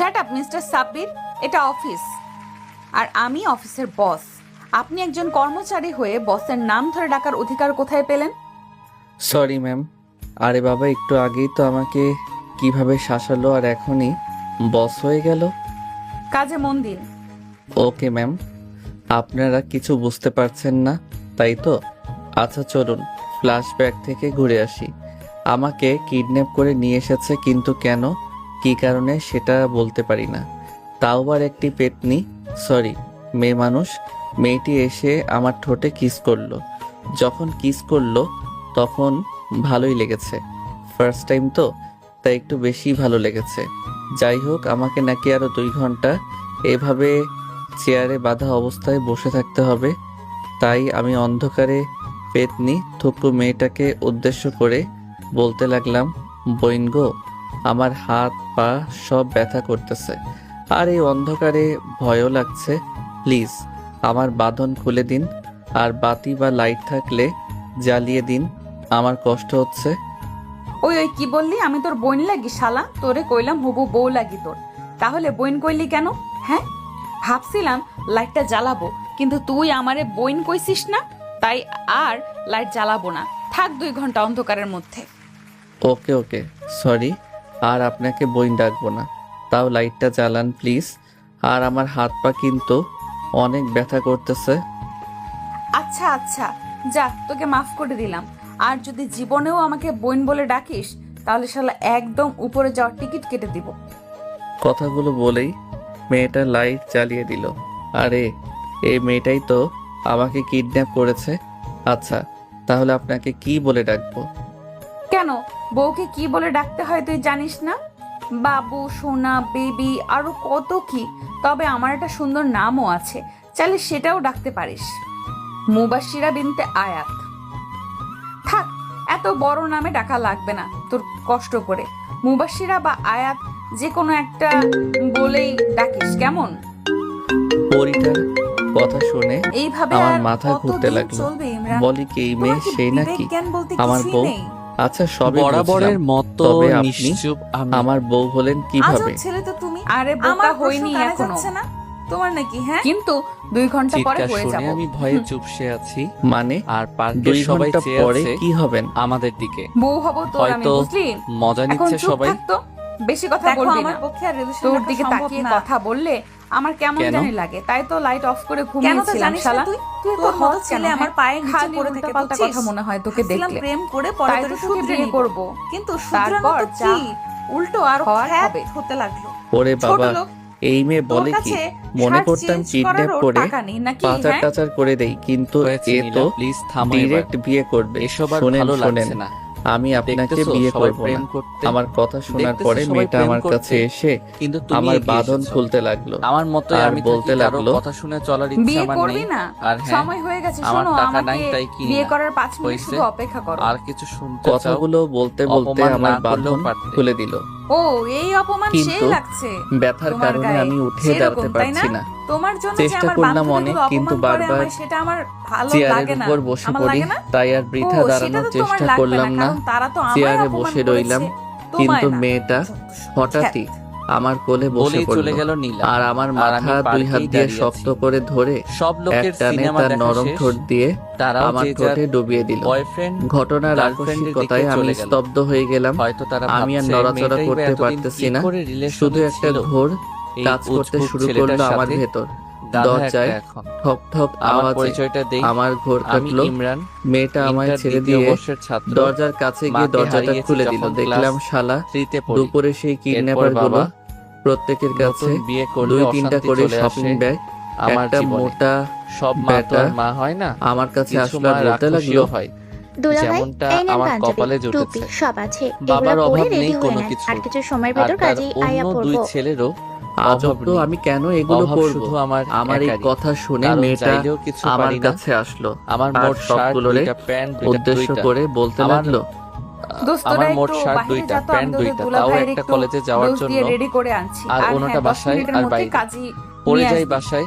Shut up mister Sabbir, এটা office আর আমি অফিসের বস। আপনি একজন কর্মচারী হয়ে বসের নাম ধরে ডাকার অধিকার কোথায় পেলেন? Sorry ma'am. আরে বাবা, একটু আগেই তো আমাকে কিভাবে শাসালো আর এখনই বস হয়ে গেল। কাজে মন দিন। Okay ma'am. আপনারা কিছু বুঝতে পারছেন না তাই তো? আচ্ছা চলুন ফ্ল্যাশব্যাক থেকে ঘুরে আসি। আমাকে কিডন্যাপ করে নিয়ে এসেছে, কিন্তু কেন, কী কারণে সেটা বলতে পারি না। তাও আবার একটি পেতনি, সরি মেয়ে মানুষ। মেয়েটি এসে আমার ঠোঁটে কিস করলো। যখন কিস করলো তখন ভালোই লেগেছে, ফার্স্ট টাইম তো, তাই একটু বেশি ভালো লেগেছে। যাই হোক, আমাকে নাকি আরো 2 ঘন্টা এভাবে চেয়ারে বাঁধা অবস্থায় বসে থাকতে হবে। তাই আমি অন্ধকারে পেতনি থুকু মেয়েটাকে উদ্দেশ্য করে বলতে লাগলাম, বইন গো, আমার হাত পা সব ব্যথা করতেছে আর এই অন্ধকারে ভয়ও লাগছে। প্লিজ আমার বাঁধন খুলে দিন, আর বাতি বা লাইট থাকলে জ্বালিয়ে দিন, আমার কষ্ট হচ্ছে। ওই ওই কি বললি? আমি তোর বইন লাগি শালা? তোরে কইলাম হবু বউ লাগি তোর, তাহলে বইন কইলি কেন? হ্যাঁ, ভাবছিলাম লাইটটা জ্বালাবো, কিন্তু তুই আমারে বইন কইছিস না, তাই আর লাইট জ্বালাবো না। থাক 2 ঘন্টা অন্ধকারের মধ্যে। ওকে ওকে, সরি, আর আপনাকে বইন ডাকবো না। তাও লাইটটা জ্বালান প্লিজ। আর আমার হাত পা কিন্তু অনেক ব্যথা করতেছে। আচ্ছা আচ্ছা, যা, তোকে মাফ করে দিলাম। আর যদি জীবনেও আমাকে বইন বলে ডাকিস, তাহলে শালা একদম উপরে যাওয়ার টিকিট কেটে দিব। কথাগুলো বলেই মেয়েটা লাইট জ্বালিয়ে দিল। আরে এই মেয়েটাই তো আমাকে কিডন্যাপ করেছে। আচ্ছা তাহলে আপনাকে কি বলে ডাকবো? কেন, বউকে কি বলে ডাকতে হয় তুই জানিস না? বাবু, সোনা, বেবি, আরো কত কি। তবে আমার একটা সুন্দর নামও আছে, চাইলে সেটাও ডাকতে পারিস, মুবাশিরা বিনতে আয়াত। থাক, এত বড় নামে ডাকা লাগবে না তোর কষ্ট করে। মুবাশিরা বা আয়াত যে কোনো একটা বলেই ডাকিস, কেমন? পরিটার কথা শুনে এইভাবে আমার আর মাথা ঘুরতে কতদিন লাগলো। চলবে ইমরান? বলি কি এই মেয়ে তোমার কি সেই বিবেক নাকি জ্ঞান বলতে আমার কিছুই বউ? নেই? আচ্ছা সবই বরাবরের বুঝলাম, মতো তবে আপনি নিশ্চুপ আমি। আমার বউ হলেন কিভাবে? আজব ছেলে তো তুমি। আরে বোকা আমার হইনি প্রশ্ন কানে এখনো, যাচ্ছে না তোমার নাকি? হ্যাঁ, কিন্তু 2 ঘন্টা পরে চিৎকার হয়ে শুনে যাব। আমি ভয়ে চুপসে আছি। মানে আর পার্কে 2 সবাই ঘন্টা চেয়ে পরে আছে কি হবেন? আমাদের দিকে। বউ হব তোর আমি, হয়তো বুঝলি? মজা এখন নিচ্ছে চুপ সবাই। থাক তো, বেশি কথা দেখো বলবি আমার না। পক্ষে আর রিলেশন তোর রাখা দিকে সম্ভব তাকিয়ে না। কথা বললে আমার কেমন কেন? জানি লাগে, তাই তো লাইট অফ করে কেন তো ঘুমিয়েছিলাম জানিস না শালা। তুই? তুই তোর মতো হট ছেলে কেন, আমার হ্যাঁ? পায়ের নিচে খালি পড়ে থাকে, উল্টাপাল্টা বুঝছিস? কথা মনে হয় তোকে ভাবছিলাম দেখলে, প্রেম করে পরে তাই তোরে তো তোকে শুধরে বিয়ে নিব। করব। কিন্তু শুধরানো তারপর তো যা কি, উল্টো আর হওয়ার খ্যাত হবে। হতে লাগলো। ওরে ছোট বাবা, লোক, এই মেয়ে তোর বলে কি? কাছে মনে শার্ট করতাম চেঞ্জ কিডন্যাপ করারও করে টাকা নেই নাকি? পাচার হ্যাঁ, টাচার করে দেই, কিন্তু হয়েছে এ নীলা, তো প্লিজ থামো এবার। ডিরেক্ট বিয়ে করবে। এসব আর শোনেন ভালো শোনেন, লাগছে না। আমি আপনাকে দেখতেছো বিয়ে সবাই করব প্রেম না। করতে। আমার কথা শোনার দেখতেছো পরে সবাই মেয়েটা প্রেম আমার করতে। কাছে এসে কিন্তু তুমি আমার এগিয়ে বাঁধন এসেছো। খুলতে লাগলো। আমার মতোই আর আমি বলতে থাকি, কারো লাগলো, কথা শুনে চলার ইচ্ছা বিয়ে আমার করবি নেই। না? আর হ্যাঁ, সময় হয়ে গেছে, আমার শোনো, টাকা নাই, আমাকে তাই কিনি বিয়ে না। করার 5 মিনিট হয়েছে? শুধু অপেক্ষা করো। আর কিছু শুনতে চাও? কথাগুলো বলতে বলতে অপমান আমার না করলেও বাঁধন পারতে। খুলে দিল। ও, এই অপমান সেই কিন্তু লাগছে ব্যথার তোমার কারণে গায়ে? আমি উঠে সেরকম, দাঁড়াতে তাই পারছি না। তোমার জন্য যে চেষ্টা আমার করলাম অনেক, বান্ধবীগুলো কিন্তু অপমান করে বারবার আমায়, সেটা আমার ভালো চেয়ারের লাগে না। উপর বসে আমার পড়ি, লাগে না। তাই আর ও, বৃথা সেটা দাঁড়ানোর তো তোমার চেষ্টা লাগবে করলাম না। কারণ তারা তো আমায় চেয়ারে অপমান বসে করেছে, রইলাম, তোমায় কিন্তু না। মেয়েটা হঠাৎই আমার কোলে বসে বলেই চলে পড়ল গেল নীলা। আর আমার আর আমি মাথা 2 হাত পার্কেই দিয়ে দাঁড়িয়ে শক্ত আছি। করে ধরে সব এক লোকের টানে সিনেমা তার দেখা নরম শেষ। ঠোঁট দিয়ে তারাও আমার যে যার ঠোঁটে ডুবিয়ে দিল। বয়ফ্রেন্ড ঘটনার গার্লফ্রেন্ডের দিকে আকস্মিকতায় আমি চলে গেল। স্তব্ধ হয়ে গেলাম। হয়তো তারা আমি আর ভাবছে নড়াচড়া মেয়েটাই বা করতে এতদিন পারতেছি কি না। করে রিলেশনে শুধু একটা ছিল ঘোর এই কাজ করতে উদ্ভুত শুরু ছেলেটার করলো আমার সাথে। ভেতর। গাধা দরজায় একটা এখন। ঠক ঠক আমার আওয়াজে পরিচয়টা দেই। আমার ঘোর আমি কাটলো। ইমরান, মেয়েটা আমায় ইন্টার ছেড়ে দ্বিতীয় দিয়ে বর্ষের ছাত্র। দরজার কাছে গিয়ে মাকে দরজাটা হারিয়েছি খুলে দিল। যখন দেখলাম ক্লাস শালা 3-তে পড়ি। দুপুরে সেই কিডন্যাপার এরপর গুলো বাবা প্রত্যেকের কাছে নতুন বিয়ে করলে 2-3টা অশান্তি করে চলে শপিং আসে ব্যাগ, আমার একটা জীবনে। মোটা সব মা তো ব্যাটা আর মা হয় না। আমার কাছে কিছু আসলো মা আর বলতে লাগলো, রাক্ষসীও হয়, দুলাভাই, যেমনটা এই নেন আমার পাঞ্জাবি, কপালে টুপি জুটেছে। সব আছে। বাবার এগুলো পরে অভাব রেডি নেই হয়ে কোনো নেন, কিছু। আর কিছু সময়ের আর ভেতর তার কাজে আয়া অন্য 2 পড়বো। ছেলেরও আজব অভাব তো, নেই। আমি কেন এগুলো অভাব করব? শুধু আমার আমার এই একারই। কথা শুনে কারণ মেয়েটা চাইলেও কিছু আমার পারি না। কাছে আসলো আমার আর মোট শার্ট সবগুলোরে 2টা, প্যান্ট 2টা, উদ্দেশ্য 2টা। করে বলতে আমার লাগলো, দোস্ত, আমার তোরা মোট একটু শার্ট বাইরে 2টা, যা তো, আমি প্যান্ট তোদের 2টা, দুলা তাও ভাইয়ের একটা একটু কলেজে যাওয়ার ডোজ দিয়ে জন্য। রেডি করে আনছি। আর আর অন্যটা হ্যাঁ, 10 বাসায় মিনিটের আর মধ্যে বাইরে। কাজী পরে নিয়ে যাই আসবি। বাসায়,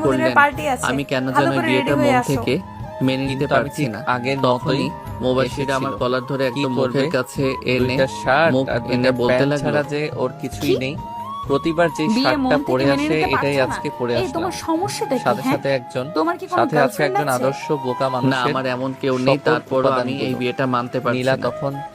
জন্মদিনের করলেন পার্টি আছে আমি কেন ভালো যেন করে বিয়েটা রেডি হয়ে মন আসো। থেকে মেনে নিতে কিন্তু আমি পারছি ঠিক না। আগের তখনই মতোই মুবাশির আমার এসেছিল। কলার ধরে কি একদম করবে? মুখের কাছে এনে দুইটা শার্ট মুখ আর এনে দুইটা বলতে প্যান্ট লাগলো, ছাড়া যে ওর কিছুই কি? নেই। প্রতিবার যে বিয়ে মন শার্টটা থেকে পরে মেনে আসে নিতে এটাই পারছো না? আজকে পরে এই আসলাম। তোমার সমস্যাটা কি? সাথে হ্যাঁ সাথে একজন তোমার কি কোনো সাথে আছে গার্লফ্রেন্ড একজন আছে? আদর্শ বোকা না মানুষের আমার এমন কেউ নেই, শপথ তারপরও আমি এই উপাদানগুলো। বিয়েটা মানতে পারছি নীলা না। তখন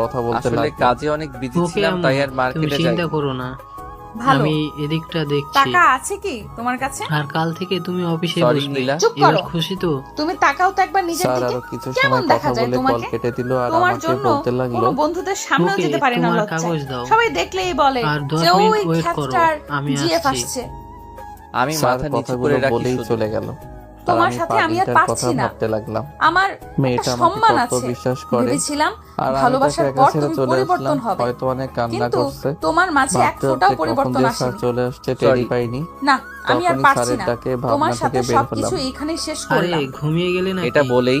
কথা বলতে আসলে লাগলো। কাজে অনেক বিজি ওকে ছিলাম আম্মু, তাই আর তুমি মার্কেটে যাই চিন্তা করো না, ভালো আমি এদিকটা দেখছি। টাকা আছে কি তোমার কাছে? আর কাল থেকে তুমি অফিসে সরি বসবে। নীলা, চুপ এবার করো। খুশি তো? তুমি তাকাও তো একবার নিজের স্যার দিকে। আরো কিছু কেমন সময় দেখা কথা যায় বলে কল তোমাকে? কেটে দিল আর তোমার আমাকে জন্য বলতে লাগলো, কোনো বন্ধুদের সামনেও ওকে, যেতে পারি না তোমার লজ্জায়। কাগজ দাও। সবাই দেখলেই বলে আর 10 যে মিনিট ওই ওয়েট করো, খ্যাতটার আমি জিএফ আসছি। আসছে। আমি স্যার মাথা নিচু কথাগুলো করে রাখি বলেই শুধু। চলে গেল। আর তোমার আমি সাথে আমি আর পাগলিটার পারছি কথা না। ভাবতে লাগলাম। আমার মেয়েটা একটা আমাকে সম্মান কত আছে। বিশ্বাস করে, ভেবেছিলাম আর আমি ভালোবাসার তাকে পর একা ছেড়ে তুমি চলে পরিবর্তন আসলাম। হবে, হয়তো অনেক কান্না কিন্তু করছে। তোমার মাঝে এক ভাবতে ফোঁটাও ভাবতে কখন পরিবর্তন যে স্যার আসেনি। চলে আসছে টেরি Sorry. পাইনি। না, আমি আর তখনই পারছি স্যারের না। ডাকে ভাবনা তোমার সাথে থেকে বের সবকিছু হলাম। এখানে শেষ আরে করলাম। ঘুমিয়ে গেলে না? এটা বলেই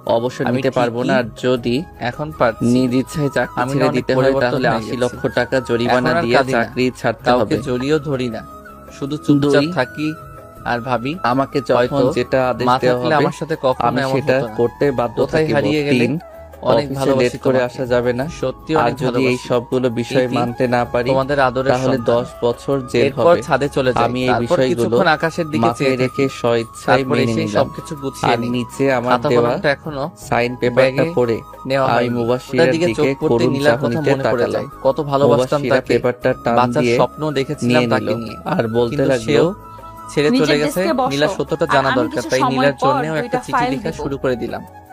অবশ্য আমি নিতে পারবো না। আর যদি এখন পারছি। নিজ ইচ্ছায় চাকরি আমি ছেড়ে অনেক দিতে হয় পরিবর্তন তাহলে হয়ে 80 গেছি। লক্ষ টাকা জরিমানা এখন আর দিয়ে কাঁদি না। চাকরি ছাড়তে কাউকে হবে। জড়িয়েও ধরি না, শুধু চুপচাপ 2 থাকি আর ভাবি আমাকে যখন হয়তো যেটা আদেশ মা দেওয়া থাকলে হবে আমার সাথে কখনো আমি এমন সেটা হতো না। করতে বাধ্য কোথায় থাকিব। হারিয়ে গেলে 3 অনেক অফিসে ভালোবাসি লেট করে তোমাকে। আসা যাবে না। সত্যি আর অনেক যদি এই ভালোবাসি। সবগুলো বিষয় ইতি, মানতে না পারি তোমাদের আদরের তাহলে সন্তান। 10 বছর জেল এরপর হবে। ছাদে চলে যাই, আমি এই তারপর বিষয়গুলো কিছুক্ষণ আকাশের দিকে মাথায় চেয়ে রেখে রেখে স্বেচ্ছায় তারপরে মেনে সেই নিলাম। সবকিছু গুছিয়ে আর নিই। নিচে আমার খাতা দেওয়া কলমটা এখনো সাইন পেপারটা ব্যাগে পড়ে নেওয়া আমি হয়নি। মুবাশশিরের ওটার দিকে চোখ দিকে পড়তে করুণ নীলার কথা চাহনিতে মনে পড়ে তাকালাম। যায়। কত ভালোবাসতাম মুবাশশিরা তাকে। পেপারটা টান বাচ্চার দিয়ে স্বপ্ন দেখেছিলাম নিয়ে তাকে নিল নিয়ে। আর বলতে কিন্তু লাগলো সেও ছেড়ে নিজের চলে গেছে। ডেস্কে বসো। নীলার সত্যটা আর জানা আমি দরকার, কিছু তাই সময় নীলার পর জন্যও একটা 2টা চিঠি ফাইল লেখা দিব। শুরু করে দিলাম।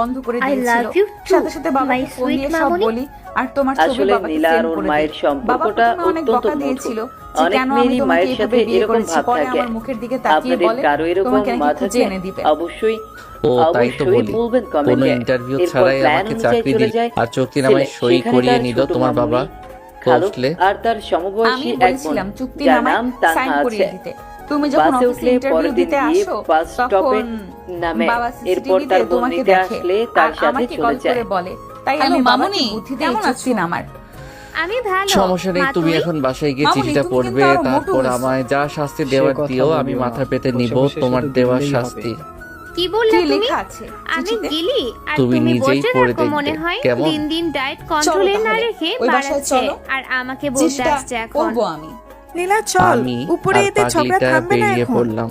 বন্ধ করে I দিয়েছিল। love you too, সাথে সাথে my বাবাকে ফোন sweet দিয়ে সব মামুনি। বলি আর তোমার ছবি আসলে বাবাকে নীলা আর সেন্ড ওর করে মায়ের দিই। বাবা সম্পর্কটা প্রথমে অনেক অত্যন্ত বকা মধুর। দিয়েছিল যে অনেক কেন আমি মেয়েরই তোমাকে মায়ের এভাবে সাথে বিয়ে এরকম করেছি। ভাব পরে থাকে। আমার মুখের দিকে তাকিয়ে আপনাদের বলে কারো এরকম তোমাকে নাকি মা খুঁজে থাকলে এনে দিবে। অবশ্যই ও তাই তো বলি, বলবেন কোনো কমেন্টে। ইন্টারভিউ এরপর ছাড়াই প্ল্যান আমাকে অনুযায়ী চাকরি চলে দিল যায় আর চুক্তিনামায় ছেলে। সই সেখানে করিয়ে তার নিল ছোট তোমার বাবা মামুনি, খালু বসলে। আর তার আমি সমবয়সী এক বোন বলেছিলাম যার চুক্তিনামায় নাম সাইন তানহা করিয়ে আছে। দিতে। তুমি যখন বাসে অফিসে উঠলে ইন্টারভিউ পরের দিন দিতে গিয়ে আসো বাস স্টপে তখন নামে। বাবা এরপর সিসিটিভিতে তার বোন তোমাকে নিতে দেখে আসলে আর তার সাথে আমাকে চলে কল যায়। করে বলে, তাই হ্যালো, আমি বাবাকে মামুনি, বুদ্ধি কেমন দিয়ে চুক্তি আছো? নামার। আমি ভালো। সমস্যা নেই, মা, তুমি তুই? এখন বাসায় গিয়ে মামুনি, চিঠিটা তুমি পড়বে, কিন্তু আরো মোটু তারপর হয়েছো। আমায় যা শাস্তি দেওয়ার কথা দিও, বলিও আমি না। মাথা পেতে বসে নিব বসে তোমার শুধু দেওয়ার দিলেই শাস্তি। কি বললে কি তুমি? লেখা আছে আমি চিঠিতে? গিলি আর তুমি তুমি নিজেই বসে পড়ে থাকো দেখবে, মনে হয় কেমন? দিন দিন ডায়েট কন্ট্রোলে না তাহলে, রেখে ওই বাসায় বাড়াচ্ছে চলো। আর আমাকে বলতে চেষ্টা আসছে এখন। করবো আমি। নীলা চল, আমি উপরে আর এতে ঝগড়া পাগলিটা থামবে না বেরিয়ে এখন। পড়লাম।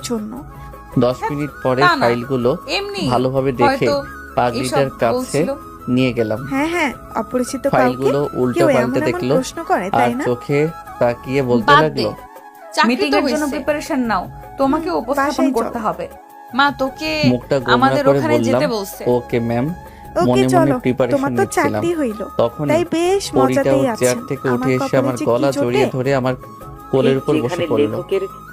জন্য। 10 মিনিট পরে তা না। ফাইলগুলো এমনি ভালোভাবে দেখে হয়তো পাগলিটার এসব কাছে বলছিল। নিয়ে গেলাম। হ্যাঁ হ্যাঁ, অপরিচিত কাউকে ফাইলগুলো উল্টে কেউ এমন পাল্টে এমন দেখলো প্রশ্ন করে আর তাই না? চোখে তাকিয়ে বলতে বাদ দে, লাগলো, চাকরি মিটিং তো এর জন্য হয়েছে, প্রিপারেশন নাও, তোমাকে উপস্থাপন বাসায় করতে চলো। হবে। মা তোকে মুখটা গোমরা আমাদের করে ওখানে যেতে বললাম, বলছে। Okay ma'am. ওকে মনে মনে চলো, প্রিপারেশন তোমার তো নিচ্ছিলাম। চাকরি হইল, তখনই তাই বেশ পরিটা মজাতেই ওর চেয়ার আছেন। থেকে আমার উঠে এসে কপালে আমার যে কি গলা জোটে। জড়িয়ে ধরে আমার কোলের উপর বসে যেখানে পড়লো। লেখকের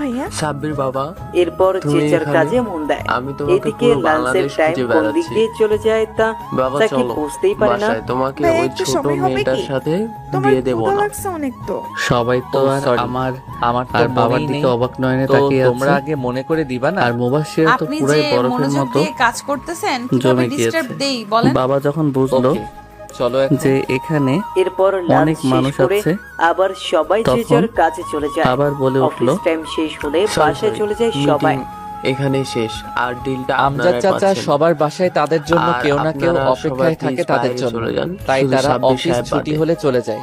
ভাইয়া? সাব্বির বাবা, এরপর তুমি যে যার এখানে? কাজে মন দেয়। আমি তোমাকে এদিকে পুরো লাঞ্চের বাংলাদেশ টাইম খুঁজে কোন দিক বেড়াচ্ছি। দিয়ে চলে যায় তা বাবা কি চলো বুঝতেই পারে না। বাসায়, তোমাকে ভাই, ওই একটু ছোট সময় হবে মেয়েটার কি? সাথে তোমার দিয়ে দেবো ক্ষুধা না। লাগছে অনেক তো। সবাই তো Oh, আর sorry. আমার আমার তো আর বাবার মনেই দিকে নেই। অবাক নয়নে তো তাকিয়ে তোমরা আছে। আগে মনে করে দিবা না। আর মুবাশশির তো আপনি পুরাই যে বরফের মনোযোগ মতো দিয়ে কাজ করতেছেন কিভাবে জমে ডিস্টার্ব গিয়েছে। দেই বলেন? বাবা যখন বুঝলো ওকে, চলো এখন। যে এখানে এরপর অনেক লাঞ্চ মানুষ শেষ করে আছে, আবার সবাই যে তখন যার কাজে চলে যায়। আবার বলে উঠলো, অফিস টাইম শেষ হলে Sorry, বাসায় sorry. চলে যায় সবাই। Meeting এখানে শেষ, আর ডিলটা আমজাদ চাচা সবার বাসায় তাদের জন্য আর কেউ না কেউ আপনারা অপেক্ষায় সবাই থাকে please তাদের বাইরে জন্য, চলে যান, তাই শুধু তারা সাব্বির অফিস সাহেব ছুটি বাদে। হলে চলে যায়।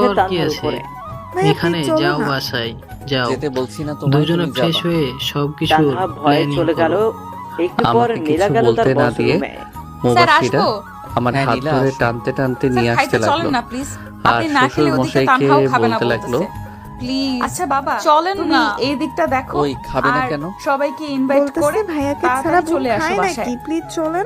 রয়েছে এরপর কি তান্নার আছে? উপরে। ভাইয়া এখানে please চলো যাও না। বাসায় যাও, যেতে বলছি না তোমার, দুজনে তুমি ফ্রেশ যাবা। হয়ে সবকিছু তান্না ভয়ে চলে গেল। একটু পর আমাকে নীলা কিছু গেল তার বলতে না বস দিয়ে রুমে। স্যার মুবাশিরা আসবো? আমার হ্যাঁ, হাত নীলা ধরে আসো। টানতে টানতে নিয়ে স্যার, আসতে খাইতে চলেন লাগলো। না প্লিজ। আর আপনি না খেলে শ্বশুর ওদিকে মশাইকে তানহাও খাবে না বলতে লাগলো, বলতেছে। প্লিজ আচ্ছা বাবা, চলেন তুমি না। এই দিকটা দেখো। ওই খাবে না আর কেন? সবাইকে ইনভাইট করে বলতেছে ভাইয়াকে তাড়াতাড়ি ছাড়া বোন চলে আসো খায় বাসায়। নাকি? প্লিজ চলেন।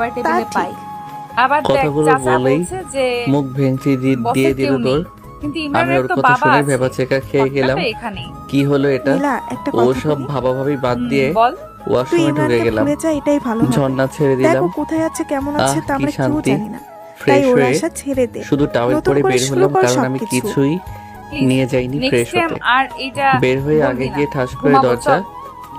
খাবার তা টেবিলে ঠিক। পাই। আবার দেখ কথাগুলো চাচা বলেই বলছে যে মুখ ভেঙচি দিয়ে বসে দিল কেউ তোর। নেই, কিন্তু আমি ইমরানের ওর তো কথা বাবা শুনে আছে। ভেবা চেকা খেয়ে ঘটনা গেলাম। তো এখানেই। কি হলো এটা? নীলা একটা ও কথা সব বলি? ভাবাভাবি বাদ দিয়ে বল। তুই ওয়াশরুমে ঢুকে ইমরানকে গেলাম। ভুলে যা, এটাই ভালো হবে। ঝর্ণা ছেড়ে দেখো দিলাম। কোথায় আছে কেমন আছে তা কি আমরা কেউ শান্তি। জানি না, তাই ফ্রেশ ওর হয়ে আশা ছেড়ে দে। শুধু টাওয়েল নতুন পরে করে বের শুরু হলাম, কর কারণ আমি সবকিছু। কিছুই নিয়ে যাইনি নেক্সট ফ্রেশ টাইম হতে। আর এটা বের হয়ে আগে বলবি না। গিয়ে ঠাস করে ঘুমাবো, দরজা চল।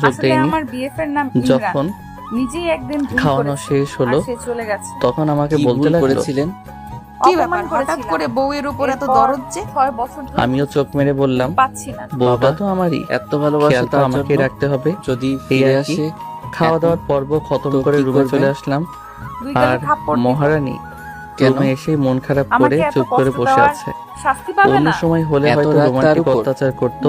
সুযোগ আসলে দেয়নি। আমার বিএফ এর নাম ইমরান। যখন নিজেই একদিন ভুল খাওয়ানো করেছে। শেষ হলো আর সে চলে গেছে। তখন আমাকে কি বলতে ভুল লাগলো, করেছিলেন? কি অপমান ব্যাপার হঠাৎ করেছিলাম। করে বউয়ের উপর এত এরপর দরদ যে? 6 বছর ধরে আমিও চোখ মেরে বললাম, পাচ্ছি না। বউটা বাবা, তো আমারই, এত ভালোবাসা খেয়াল তো তার আমাকে জন্য রাখতে হবে। যদি এই ফিরে আর কি। আসে খাওয়া এখন দাওয়ার পর্ব খতম তো করে কি রুমে করবেন? চলে আসলাম। দুই গালে আর থাপ্পড় দিব। মহারানী কেন? রুমে এসে মন খারাপ করে আমাকে এত চুপ করে কষ্ট বসে দেওয়ার আছে। শাস্তি পাবে অন্য না? সময় হলে এত হয়তো রাগ তার রোমান্টিক উপর? অত্যাচার করতো,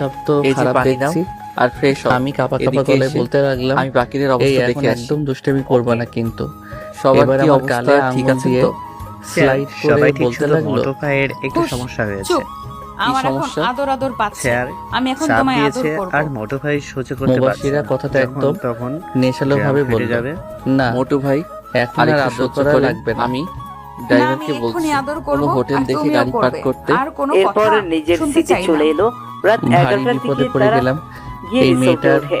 পেশাব তো এই যে খারাপ পানি নাও দেখছি। আর ফ্রেশ আমি কাপা কাপা এদিকে গলায় এসে বলতে লাগলাম, আমি বাকিদের এই অবস্থা এখন দেখে আসি। একদম দুষ্টামি করবা না কিন্তু। সবার এবার কি আমার অবস্থা গালে ঠিক আঙুল আছে দিয়ে তো? স্লাইড করে বলতে লাগলো, একটু হুশ, সমস্যা হয়েছে চুপ। আমার এখন সমস্যা? আদর আদর পাচ্ছে। স্যার আমি এখন চাপ তোমায় আদর দিয়েছে করব। আর মোটো ভাই সহ্য করতে পারছে মুবাশিরা না। কথাটা যখন একদম তখন নেশালো জ্যাম ভাবে ফেটে বলল, যাবে। না মোটু ভাই এখন আর আর একটু আদর সহ্য করা করেন। লাগবে না। আমি না, আমি ড্রাইভারকে এক্ষুনি বলছি আদর কোনো করব হোটেল আর দেখে তুমিও গাড়ি পার্ক করবে। করতে। আর কোনো এরপর কথা নিজের শুনতে সিটে চাই চলে না। এলো। রাত ভারী 11টার বিপদে দিকে পড়ে তারা গেলাম। গিয়ে এই রিসোর্টে মেয়েটার ওঠে।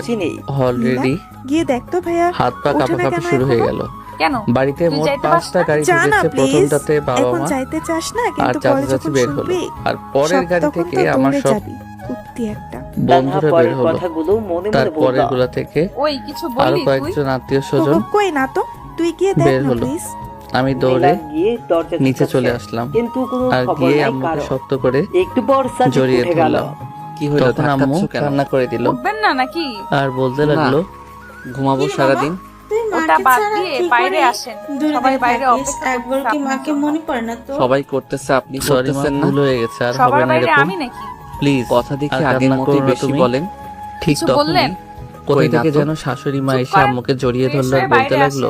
খোঁজই নেই। অলরেডি গিয়ে দেখ তো ভাইয়া হাত পা ওঠে না কাঁপাকাঁপি কেন শুরু হয়ে এখনো? গেল। কেন বাড়িতে তুই মোট যাইতে পারস 5টা গাড়ি যা না ঢুকেছে। প্লিজ, প্রথমটাতে বাবা এখন মা চাইতে চাস না আর কিন্তু পরে চাচা যখন চাচি বের হলো। শুনবি আর পরের সব গাড়ি তখন থেকে তো আমার দৌড়ে সব যাবি কুত্তি একটা। তানহা বন্ধুরা বের পরের হলো। কথাগুলো মনে মনে তারপরের বলল। গুলা থেকে ওই কিছু আরো বললি তুই? কয়েকজন আত্মীয় স্বজন কই না তো, তুই গিয়ে দেখ বের না হলো। প্লিজ। আমি দৌড়ে নীলা গিয়ে দরজা নিচে ঠেকাচ্ছে। চলে আসলাম কিন্তু কোনো আর খবর গিয়ে নাই আম্মুকে কারো। শক্ত করে একটু পর সাজিদ জড়িয়ে উঠে গেল। ধরলাম। কি হলো তখন আম্মু ধাক্কাচ্ছ কেন? কান্না করে দিল উঠবেন না নাকি? আর বলতে না। লাগলো ঘুমাবো সারাদিন। ওটা বাদ দিয়ে বাইরে আসেন, সবাই বাইরে অপেক্ষা করতেছে আপনার জন্য। সবাই করতেছে, আপনি সরি মা, করতেছেন না। ভুল হয়ে গেছে, আর হবে সবার না বাইরে এরকম। আমি নাকি? প্লিজ কথা দেখি আর আগের কান্না মতোই করো না বেশি তুমি। বলেন। ঠিক কিছু তখনই বললেন? কোথায় কই না থেকে তো। যেন শাশুড়ি মা চুপ এসে করেন। আম্মুকে জড়িয়ে ফ্রেশ ধরলো আর হয়ে বলতে বাইরে লাগলো,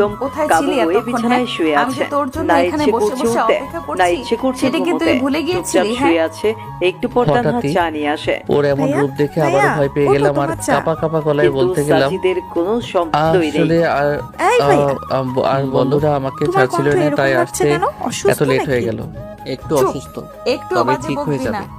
একদম কোথায় কাবু ছিলি হয়ে এতক্ষণ? বিছানায় শুয়ে আমি আছে যে তোর জন্য না এখানে ইচ্ছে বসে করছে বসে উঠতে অপেক্ষা না করছি ইচ্ছে করছে সেটা কি তুই ঘুমোতে ভুলে চুপচাপ গিয়েছিলি? হ্যাঁ শুয়ে আছে একটু পর তানহা হঠাৎই চা নিয়ে আসে ওর এমন ভাইয়া, রূপ দেখে আবার ভাইয়া, ভয় পেয়ে ওঠো, গেলাম আর তোমার চা। কাপা কাপা গলায় কিন্তু বলতে গেলাম সাজিদের কোনো শব্দই নেই আসলে আর এই ভাইয়া আর বন্ধুরা আমাকে তোমার ছাড়ছিল কণ্ঠ না এরকম তাই লাগছে আসতে কেন? অসুস্থ এত লেট হয়ে নাকি? গেল। একটু চুপ। অসুস্থ একটু তবে বাজে ঠিক হয়ে বকবি না। যাবে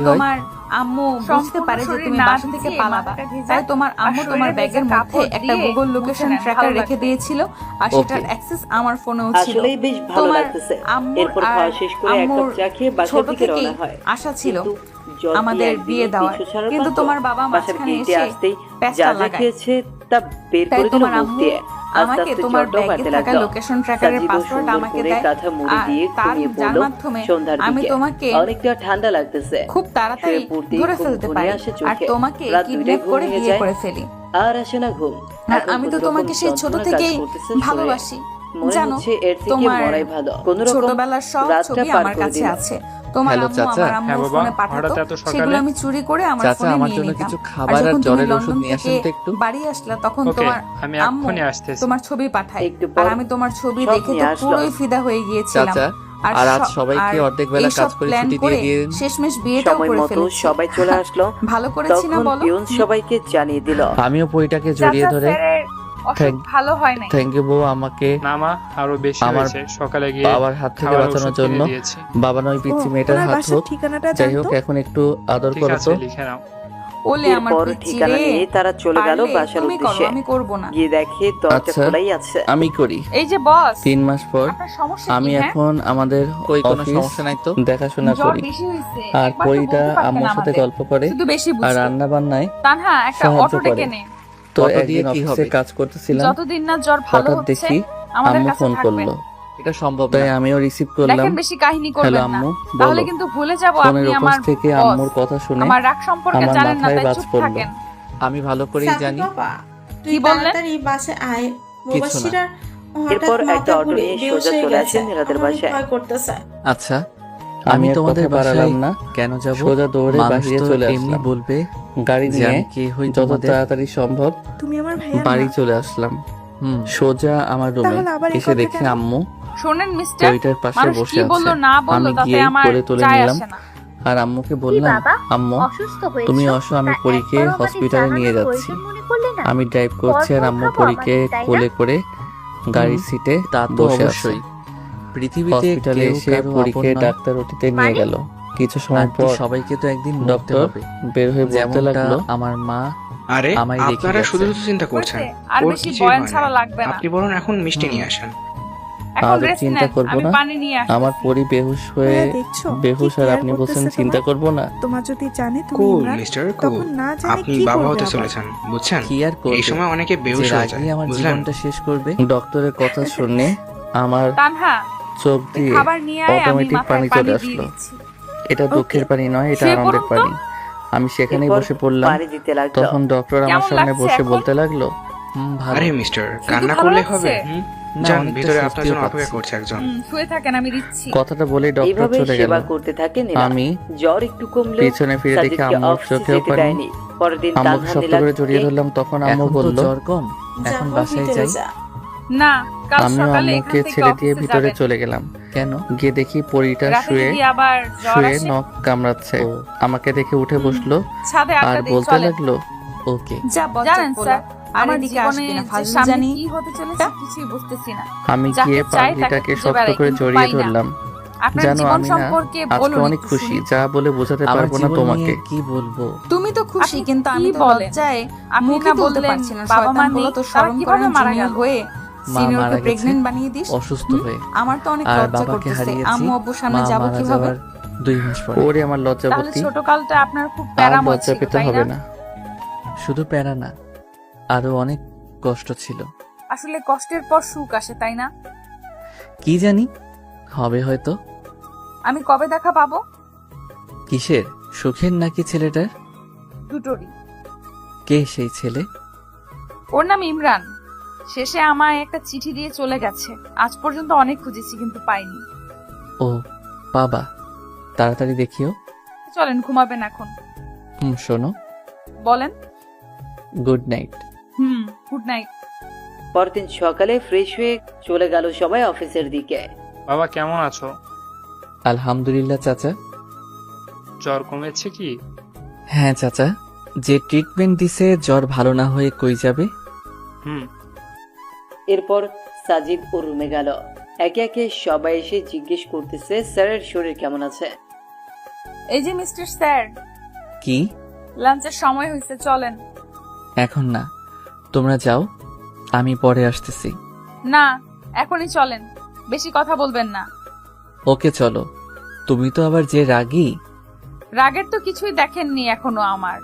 কি হয়? তোমার আম্মু বুঝতে পারে যে তুমি বাসা থেকে পালাবা, তাই তোমার আম্মু তোমার ব্যাগের মধ্যে একটা গুগল লোকেশন ট্র্যাকার রেখে দিয়েছিল, আর সেটার অ্যাক্সেস আমার ফোনেও ছিল। আসলেই বেশ ভালো তোমার লাগতেছে। আম্মুর এরপর আর খাওয়া শেষ করে এক কাপ আম্মুর চা খেয়ে বাসার ছোট দিকে থেকেই রওনা হয়। আশা ছিল কিন্তু যদি আমাদের একদিনের বিয়ে দেওয়ার, পিছু ছাড়া কিন্তু পারতো, তোমার বাবা বাসার মাঝখানে গেটে এসে আসতেই প্যাঁচটা যা যা লাগায়। খেয়েছে তা বের তাই করে দিল তোমার মুখ আম্মু দিয়ে। আস্তে আমাকে আস্তে তোমার চটও ব্যাগে পাতে থাকা লাগলো। লোকেশন ট্র্যাকারের সাজিদও পাসওয়ার্ড সুন্দর আমাকে করে দেয়, কাঁথা মুড়ি আর দিয়ে তার ঘুমিয়ে যার পড়লো মাধ্যমে সন্ধ্যার আমি দিকে। তোমাকে অনেকটা ঠান্ডা লাগতেছে। খুব তাড়াতাড়ি শুয়ে পড়তেই ধরে ঘুম ফেলতে ঘনিয়ে পারি আসে আর চোখে। তোমাকে রাত কিডন্যাপ 2টায় করে ঘুমিয়ে বিয়ে যায়। করে ফেলি। আর আসে না ঘুম। আর এখন আমি তো কোনোরকম তোমাকে সেই ছোট যন্ত্রণা কাজ থেকেই করতেছে শরীরে। ভালোবাসি, মনে জানো, হচ্ছে এর থেকে তোমার মরাই ভালো। কোনো রকম ছোটবেলার সব রাতটা ছবি পার আমার করে কাছে দিল। আছে। তোমার হ্যালো, আম্মু চাচা। আমার আম্মুর ফোনে পাঠাতো, সেগুলো আমি চুরি করে আমার চাচা, ফোনে আমার নিয়ে জন্য নিতাম। কিছু আর খাবার আর যখন তুমি জ্বরের ওষুধ লন্ডন নিয়ে আসেন থেকে তো একটু। বাড়ি আসলা তখন ওকে, তোমার আমি আম্মু এক্ষুনি আসতেছি। তোমার ছবি পাঠায়, একটু আর পর আমি তোমার ছবি সব দেখে নিয়ে তো আসলো। পুরোই ফিদা হয়ে গিয়েছিলাম। চাচা, আর আজ সবাইকে অর্ধেক বেলা কাজ করে ছুটি দিয়ে দিন। শেষমেশ বিয়েটাও সময় করে মতো ফেলেছি। সবাই চলে আসলো। ভালো করেছি না তখন বলো? পিয়ন সবাইকে জানিয়ে দিল। আমিও পরিটাকে জড়িয়ে চাচা, ধরে স্যারের অসুখ Thank- ভালো হয় নাই। থ্যাংক ইউ বউ, আমাকে না মা, আরো বেশি আমার হয়েছে। সকালে গিয়ে বাবার হাত থেকে খাবার বাঁচানোর ওষুধ কিনে জন্য দিয়েছি। বাবা নয় পিচ্ছি ও, মেয়েটার ওনার হাত বাসার হোক। ঠিকানাটা যাই হোক, জানতো? এখন একটু আদর ঠিক করো আছে, তো। লিখে নাও। ওলে আমার এরপর পিচ্চি ঠিকানা রে, নিয়ে তারা চলে গেল পারলে বাসার তুমি করো, উদ্দেশ্যে। আমি করব না। গিয়ে দেখে দরজা আচ্ছা। খোলাই আছে। আমি করি। এই যে বস, 3 মাস পর আপনার সমস্যা আমি কি? হ্যাঁ, এখন আমাদের কই কোনো অফিস সমস্যা নাই তো? দেখাশোনা জ্বর করি, বেশি হয়েছে। আর একবার তো পরিটা বলতে পারতেন আম্মুর সাথে আমাদের। গল্প করে শুধু বেশি আর বুঝছো। রান্না বান্নায় তানহা, একটা সাহায্য অটো ডেকে করে। নে। তো অটো দিয়ে একদিন কি অফিসে হবে? কাজ করতেছিলাম, যতদিন না জ্বর ভালো হঠাৎ হচ্ছে দেখি আমাদের আম্মু কাছে ফোন থাকবেন। করলো। এটা সম্ভব তাই না। আমিও রিসিভ করলাম। দেখেন, বেশি কাহিনী হ্যালো করবেন না, আম্মু, তাহলে বলো। কিন্তু ভুলে যাব ফোনের আপনি ওপাশ আমার থেকে বস। আম্মুর কথা শুনে আমার রাগ সম্পর্কে আমার জানেন না, মাথায় তাই বাজ চুপ পড়লো। থাকেন। আমি ভালো করেই জানি। কি বললেন? কিছু না। এরপর একটা অটো নিয়ে সোজা চলে আসে নীলাদের বাসায়। আচ্ছা, আমি আমি তোমাদের তোমাদের বাড়ালাম বাসায় না, কেন যাব? সোজা দৌড়ে মানুষ বাহিরে তো চলে এমনি আসলাম। বলবে গাড়ি যে নিয়ে আমি কে হই যত তোমাদের। তাড়াতাড়ি সম্ভব তুমি আমার ভাইয়া বাড়ি না। চলে আসলাম। হুম, সোজা আমার রুমে তাহলে আবার এই এসে কথা দেখি কেন? আম্মু শোনেন মিস্টার, পরিটার পাশে মানুষ বসে কি আছে। বললো না বললো আমি তাতে গিয়ে আমার করে তুলে যায় নিলাম আসে না। আর আম্মুকে কি বললাম, বাবা, আম্মু অসুস্থ হয়েছো? তুমি অসো, আমি তা পরীকে একবারও আমাদের হসপিটালে নিয়ে জানানোর যাচ্ছি। প্রয়োজন মনে করলে না? আমি ড্রাইভ করছি আর আম্মু পরপর পরীকে খাবো আমাদের, তাই কোলে না? করে গাড়ির সিটে তা তো বসে আছে। অবশ্যই। পৃথিবীতে হসপিটালে কেউ এসে কারো পরীকে আপন নয়। ডাক্তার ওটিতে নিয়ে মানে? গেল। কিছু সময় আন্টি, পর সবাইকে তো একদিন মরতে ডক্টর হবে। বের হয়ে বলতে যেমনটা লাগলো, আমার মা আরে আমায় রেখে আপনারা গেছে। শুধু শুধু চিন্তা করছেন। হয়েছে? আর ওর বেশি কিছুই বয়ান হয় না। ছাড়া লাগবে না। আপনি বরং এখন মিষ্টি নিয়ে আসেন। এখন আদৌ রেস্ট চিন্তা নেন, করবো আমি না? পানি নিয়ে আসছি। আমার পরি বেহুশ হয়ে ভাইয়া দেখছো বেহুশ কি আর care আপনি বলছেন করতেছে চিন্তা তোমার? করব না। তোমার যদি জানে তুমি কুল ইমরান, মিস্টার কুল। তখন না জানে আপনি কি বাবা করবে হতে আবার? চলেছেন, বুঝছেন? কি আর করবে? এই সময় অনেকে যে বেহুশ হয়ে যায়, রাগই আমার বুঝলেন? জীবনটা শেষ করবে। ডক্টরের কথা শুনে আমার তানহা, চোখ দিয়ে খাবার নিয়ে আয়, আমি অটোমেটিক মাথায় পানি পানি চলে দিয়ে আসলো। দিচ্ছি। এটা দুঃখের পানি নয়, এটা শুয়ে আনন্দের পড়ুন তো। পানি। আমি সেখানেই এরপর বসে পড়লাম। পানি দিতে লাগলো। তখন ডক্টর আমার কেমন সামনে লাগছে বসে এখন? বলতে লাগলো, ভালো। আরে মিস্টার, শুধু কান্না ভালো করলে লাগছে? হবে? না, যান, অনেকটা ভিতরে আপনার স্বস্তিও জন্য অপেক্ষা পাচ্ছি। করছে একজন। শুয়ে থাকেন, আমি দিচ্ছি। কথাটা বলে ডক্টর এইভাবে চলে গেল। সেবা করতে থাকে নীলা। আমি জ্বর একটু কমলেও পিছনে ফিরে দেখি সাজিদকে আম্মুর অফিসে চোখেও যেতে পানি। দেয়নি। পরের দিন আম্মুকে তানহা শক্ত করে জড়িয়ে নীলাকে ধরলাম। তখন আম্মু এখন তো বলল, জ্বর কম, এখন বাসায় যাই। না, কাল আমিও সকালে এখান আম্মুকে থেকে ছেড়ে দিয়ে অফিসে ভিতরে যাবেন। চলে গেলাম। কেন? গিয়ে দেখি পরিটা রাতে শুয়ে যদি আবার জ্বর শুয়ে আসে, নখ কামড়াচ্ছে। ও, আমাকে দেখে উঠে বসলো ছাদে আর আড্ডা দিয়ে বলতে চলেন। লাগলো, ওকে। যা বজ্জাত জানেন বলা। স্যার, আর আমার এদিকে জীবনে আসবি না, যে ফাজিল সামনে জানি। কি হতে চলেছে কিছুই বুঝতেছি না। আমি যাকে গিয়ে চাই তাকে পাগলিটাকে খুঁজে শক্ত বেড়াই, করে কিন্তু জড়িয়ে পাই না। ধরলাম। আপনার জানো জীবন আমি না সম্পর্কে আজকে বলুন অনেক একটু খুশি, শুনি। যা বলে বোঝাতে আমার পারবো না জীবন তোমাকে। নিয়ে কি বলবো? তুমি তো খুশি, আপনি কিন্তু আমি কি তো বলেন? লজ্জায় আপনি মুখে না বলতে বললেন পারছি না। বাবা মা শয়তান বলো নেই, তো, তারা শরম কিভাবে করেন মারা জুনিয়র গেল? হয়ে মা সিনিয়রকে মারা গেছে প্রেগন্যান্ট বানিয়ে দিস। অসুস্থ হয়ে। আমার তো অনেক আর লজ্জা বাবাকে করতেছে। হারিয়েছি আম্মু আব্বুর সামনে মা যাবো মারা কিভাবে? যাওয়ার 2 মাস পরে। ওরে আমার তাহলে লজ্জাবতী, ছোট কালটা আপনার খুব আর প্যারাময় লজ্জা ছিল, পেতে তাই হবে না? না। শুধু প্যারা না, আরো অনেক কষ্ট ছিল। আসলে কষ্টের পর সুখ আসে, তাই না? কি জানি, হবে হয়তো। আমি কবে দেখা পাবো? কিসের, সুখের নাকি ছেলেটার? দুটোরই। কে সেই ছেলে? ওর নাম ইমরান। শেষে আমায় একটা চিঠি দিয়ে চলে গেছে। আজ পর্যন্ত অনেক খুঁজেছি কিন্তু পাইনি। ও বাবা, তাড়াতাড়ি দেখিও। চলেন, ঘুমাবেন এখন। শোনো, বলেন। Good night. Good night. পরদিন সকালে ফ্রেশ হয়ে চলে গেল সবাই অফিসের দিকে। বাবা কেমন আছো? আলহামদুলিল্লাহ চাচা। জ্বর কমেছে কি? হ্যাঁ চাচা, যে ট্রিটমেন্ট দিছে জ্বর ভালো না হয়ে কই যাবে। হুম। এরপর সাজিদ ওর রুমে গেল। একে একে সবাই এসে জিজ্ঞেস করতেছে স্যারের শরীর কেমন আছে। এই যে মিস্টার স্যার, কি? লাঞ্চের সময় হয়েছে, চলেন। এখন না, তোমরা যাও, আমি পরে আসতেছি। না, এখনই চলেন, বেশি কথা বলবেন না। ওকে চলো। তুমি তো আবার যে রাগী। রাগের তো কিছুই দেখেননি এখনো আমার।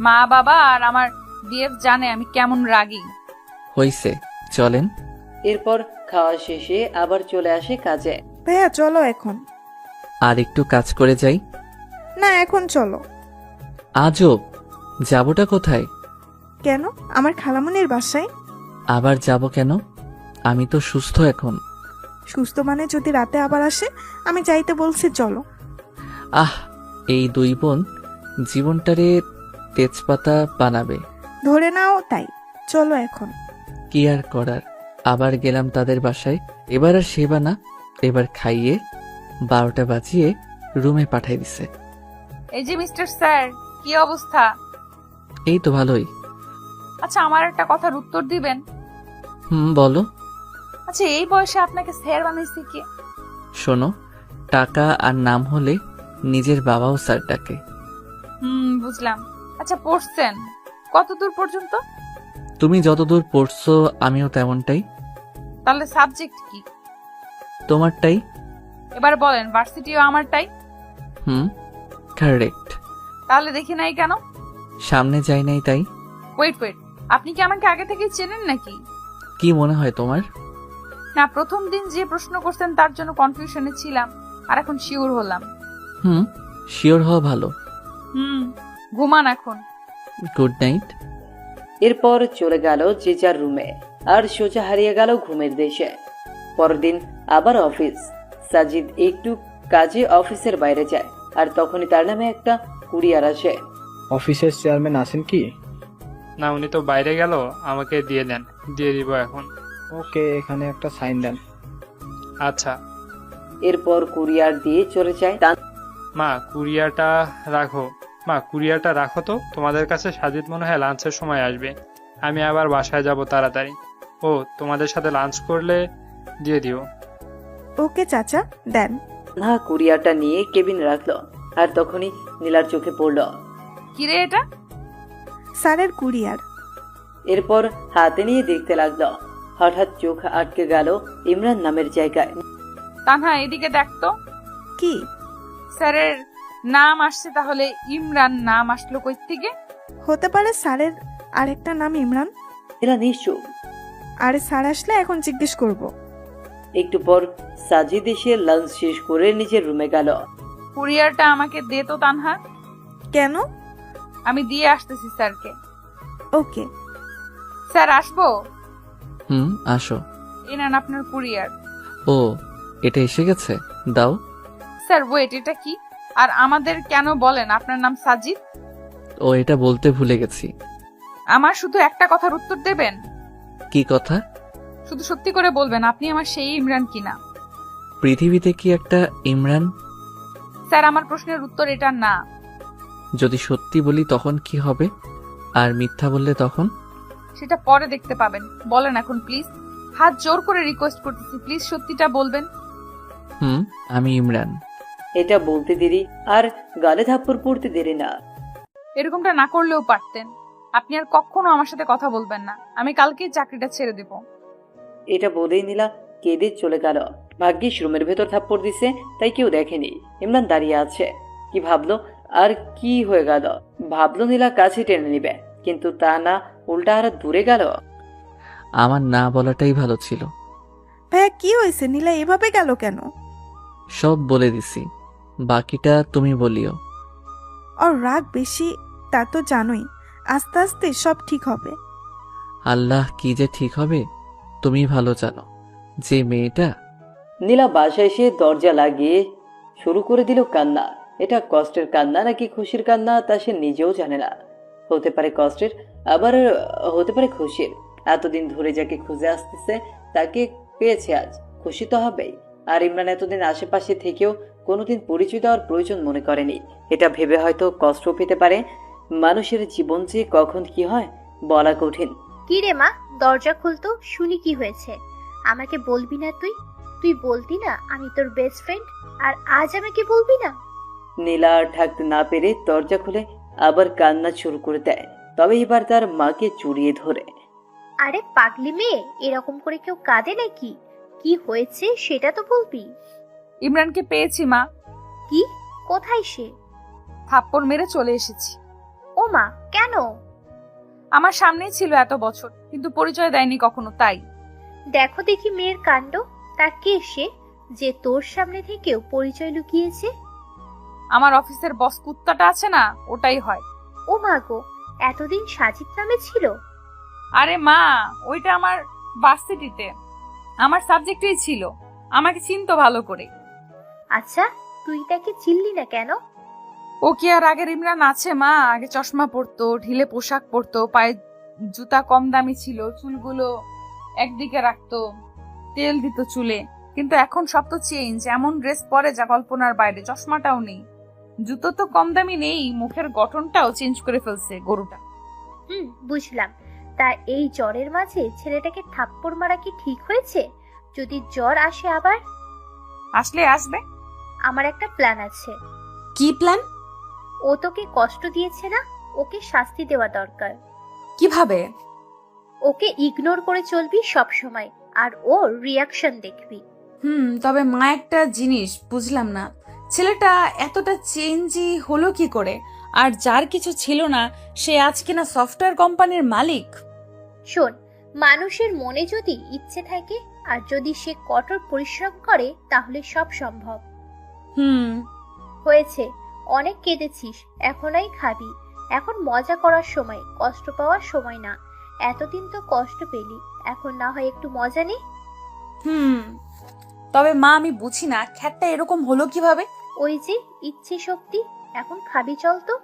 মা বাবা আর আমার বিএফ জানে আমি কেমন রাগী। হইছে, চলেন। এরপর খাওয়া শেষে আবার চলে আসে কাজে। ভাইয়া চলো এখন। আর একটু কাজ করে যাই। না, এখন চলো। আজব, যাবোটা কোথায়? কেন? আমার খালামনির বাসায়। আবার যাব কেন? আমি তো সুস্থ এখন। সুস্থ মানে যদি রাতে আবার আসে? আমি চাইতে বলছি চলো। আহ, এই দুই বোন জীবনটারে তেজপাতা বানাবে। ধরে নাও তাই, চলো এখন। কি আর করার, আবার গেলাম তাদের বাসায়। এবার আর সেবা না, এবার খাইয়ে 12টা বাজিয়ে রুমে পাঠাই দিছে। এই যে মিস্টার স্যার, কি অবস্থা? এই তো ভালোই। আচ্ছা, আমার একটা কথার উত্তর দিবেন? বলো। আচ্ছা, এই বয়সে আপনাকে স্যার বানাইছে কে? শোনো, টাকা আর নাম হলে নিজের বাবাও স্যার ডাকে। বুঝলাম। আচ্ছা, পড়ছেন কত দূর পর্যন্ত? তুমি যতদূর পড়ছো আমিও তেমনটাই। তাহলে সাবজেক্ট কি? তোমারটাই। এবার বলেন, ভার্সিটিও আমারটাই? কারেক্ট। তাহলে দেখি নাই কেন? সামনে যাই নাই তাই। ওয়েট, আপনি কি আমাকে আগে থেকেই চেনেন নাকি? কি মনে হয় তোমার? না, প্রথম দিন যে প্রশ্ন করছেন তার জন্য কনফিউশনে ছিলাম, আর এখন শিওর হলাম। শিওর হওয়া ভালো। ঘুমান এখন। Good night. এরপর চলে গেল যে যার রুমে, আর সোজা হারিয়ে গেল ঘুমের দেশে। পরের দিন আবার অফিস। সাজিদ একটু কাজে অফিসের বাইরে যায়, আর তখনই তার নামে একটা কুরিয়ার আসে। অফিসের চেয়ারম্যান আছেন কি? না, উনি তো বাইরে গেল, আমাকে দিয়ে দেন। দিয়ে দিব এখন। ওকে, এখানে একটা সাইন দেন। আচ্ছা। এরপর কুরিয়ার দিয়ে চলে যায়। মা, কুরিয়ারটা রাখো। মা, কুরিয়ারটা রাখো তো। তোমাদের কাছে সাজিদ মনে হয় লাঞ্চের সময় আসবে। আমি আবার বাসায় যাব তাড়াতাড়ি। ও, তোমাদের সাথে লাঞ্চ করলে দিয়ে দিও। ওকে চাচা, দেন। না, কুরিয়ারটা নিয়ে কেবিন রাখলো, আর তখনই নীলার চোখে পড়লো। কিরে এটা? স্যারের কুরিয়ার। এরপর হাতে নিয়ে দেখতে লাগলো। হঠাৎ চোখ আটকে গেল ইমরান নামের জায়গায়। তানহা, এদিকে দেখতো। কি? স্যারের নাম আসছে, তাহলে ইমরান নাম আসলো কই থেকে? হতে পারে স্যারের আরেকটা নাম ইমরান। এরা নিশ্চয়। আরে স্যার আসলে এখন জিজ্ঞেস করব। একটু পর সাজিদ এসে লাঞ্চ শেষ করে নিজের রুমে গেল। কুরিয়ারটা আমাকে দে তো তানহা। কেন? আমি দিয়ে আসতেছি স্যারকে। ওকে। স্যার, আসবো? আসো। এই নেন আপনার কুরিয়ার। ও, এটা এসে গেছে, দাও। স্যার ওয়েট, এটা কি? আর আমাদের কেন বলেন আপনার নাম সাজিদ? ও, এটা বলতে ভুলে গেছি। আমার শুধু একটা কথার উত্তর দেবেন। কি কথা? শুধু সত্যি করে বলবেন আপনি আমার সেই ইমরান কিনা। পৃথিবীতে কি একটা ইমরান? স্যার, আমার প্রশ্নের উত্তর এটা না। যদি সত্যি বলি তখন কি হবে, আর মিথ্যা বললে তখন? সেটা পরে দেখতে পাবেন। বলেন এখন প্লিজ, হাত জোর করে রিকোয়েস্ট করতেছি, প্লিজ সত্যিটা বলবেন। আমি ইমরান। এটা বলতে দেরি আর গালে থাপ্পড় পড়তে দেরি না। এরকমটা না করলেও পারতেন। আপনি আর কখনো আমার সাথে কথা বলবেন না। আমি কালকেই চাকরিটা ছেড়ে দেব। এটা বলেই নীলা কেঁদে চলে গেল। ভাগ্যিস রুমের ভেতর থাপ্পড় দিছে, তাই কেউ দেখেনি। ইমরান দাঁড়িয়ে আছে। কি ভাবলো আর কি হয়ে গেল? ভাবলো নীলা কাছে টেনে নিবে, কিন্তু তা না, উল্টা আর দূরে গেল। আমার না বলাটাই ভালো ছিল। ভাইয়া, কি হয়েছে? নীলা এভাবে গেল কেন? সব বলে দিছি, বাকিটা তুমি বলিও। আর রাগ বেশি, তা তো জানোই। আস্তে আস্তে সব ঠিক হবে। আল্লাহ, কি যে ঠিক হবে তুমি ভালো জানো। যে মেয়েটা। নীলা বাসায় এসে দরজা লাগিয়ে শুরু করে দিল কান্না। এটা কষ্টের কান্না নাকি খুশির কান্না তা সে নিজেও জানে না। হতে পারে কষ্টের, আবার হতে পারে খুশির। এতদিন ধরে যাকে খুঁজে আসতেছে তাকে পেয়েছে আজ, খুশি তো হবেই। আর ইমরান এতদিন আশেপাশে থেকেও কোনোদিন পরিচয় দেওয়ার প্রয়োজন মনে করেনি। এটা ভেবে হয়তো কষ্ট পেতে পারে। মানুষের জীবন যে কখন কি হয় বলা কঠিন। কি রে মা, দরজা খুলতো, শুনি কি হয়েছে। আমাকে বলবি না তুই? তুই বলতি না আমি তোর বেস্ট ফ্রেন্ড, আর আজ আমাকে বলবি না? নীলা আর থাকতে না পেরে দরজা খুলে আবার কান্না শুরু করে দেয়, তবে এবার তার মাকে জড়িয়ে ধরে। আরে পাগলি মেয়ে, এরকম করে কেউ কাঁদে নাকি? কি হয়েছে সেটা তো বলবি। ইমরানকে পেয়েছি মা। কি? কোথায় সে? থাপ্পড় মেরে চলে এসেছি। ও মা, কেন? আমার সামনেই ছিল এত বছর, কিন্তু পরিচয় দেয়নি কখনো, তাই। দেখো দেখি মেয়ের কাণ্ড। তা কে সে যে তোর সামনে থেকেও পরিচয় লুকিয়েছে? আমার অফিসের বস কুত্তাটা আছে না, ওটাই হয়। ও মা গো, এতদিন সাজিদ নামে ছিল? আরে মা, ওইটা আমার ভার্সিটিতে। আমার সাবজেক্টই ছিল, আমাকে চিনতো ভালো করে। আচ্ছা, তুই তাকে চিনলি না কেন? ও কি আর আগের ইমরান আছে মা? আগে চশমা পরতো, ঢিলে পোশাক পরতো, পায়ে জুতা কম দামি ছিল, চুলগুলো একদিকে রাখতো, তেল দিত চুলে। কিন্তু এখন সব তো চেঞ্জ, এমন ড্রেস পরে যা কল্পনার বাইরে। চশমাটাও নেই, জুতো তো কম দামি নেই, মুখের গঠনটাও চেঞ্জ করে ফেলছে গরুটা। বুঝলাম। তা এই জ্বরের মাঝে ছেলেটাকে থাপ্পড় মারা কি ঠিক হয়েছে? যদি জ্বর আসে আবার? আসলে আসবে। আমার একটা প্ল্যান আছে। কি প্ল্যান? ও তোকে কষ্ট দিয়েছে না, ওকে শাস্তি দেওয়া দরকার। কিভাবে? ওকে ইগনোর করে চলবি সব সময়, আর ও রিয়াকশন দেখবি। তবে মা একটা জিনিস বুঝলাম না, ছেলেটা এতটা চেঞ্জই হলো কি করে? আর যার কিছু ছিল না সে আজ কিনা সফটওয়্যার কোম্পানির মালিক। শোন, মানুষের মনে যদি ইচ্ছে থাকে আর যদি সে কঠোর পরিশ্রম করে তাহলে সব সম্ভব। হয়েছে, অনেক কেঁদেছিস, এখনই খাবি। এখন মজা করার সময়, কষ্ট পাওয়ার সময় না। এতদিন তো কষ্ট পেলি, এখন না হয় একটু মজা নে। তবে মা আমি বুঝি না খ্যাটটা এরকম হলো কিভাবে? ওই যে ইচ্ছে শক্তি। এখন খাবি, চল তো।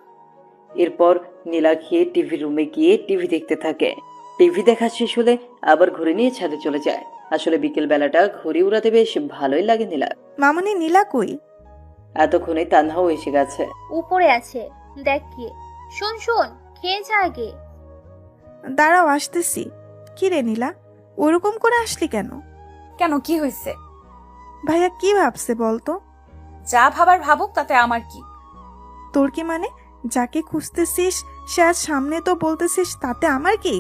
এরপর নীলা খেয়ে টিভি রুমে গিয়ে টিভি দেখতে থাকে। টিভি দেখা শেষ হলে আবার ঘুরে নিয়ে ছাদে চলে যায়। আসলে বিকেল বেলাটা ঘুরে উড়াতে বেশ ভালোই লাগে নীলা। মামুনি, নীলা কই? এতক্ষণে তানহাও এসে গেছে। উপরে আছে, দেখ গিয়ে। শোন শোন, খেয়ে যা আগে। দাঁড়াও, আসতেছি। কি রে নীলা, ওরকম করে আসলি কেন? কেন, কি হয়েছে? ভাইয়া কি ভাবছে বলতো? যা ভাবার ভাবুক, তাতে আমার কি? তোর কি মানে? যাকে খুঁজতেছিস সে আজ সামনে তো বলতেছিস, তাতে আমার কি?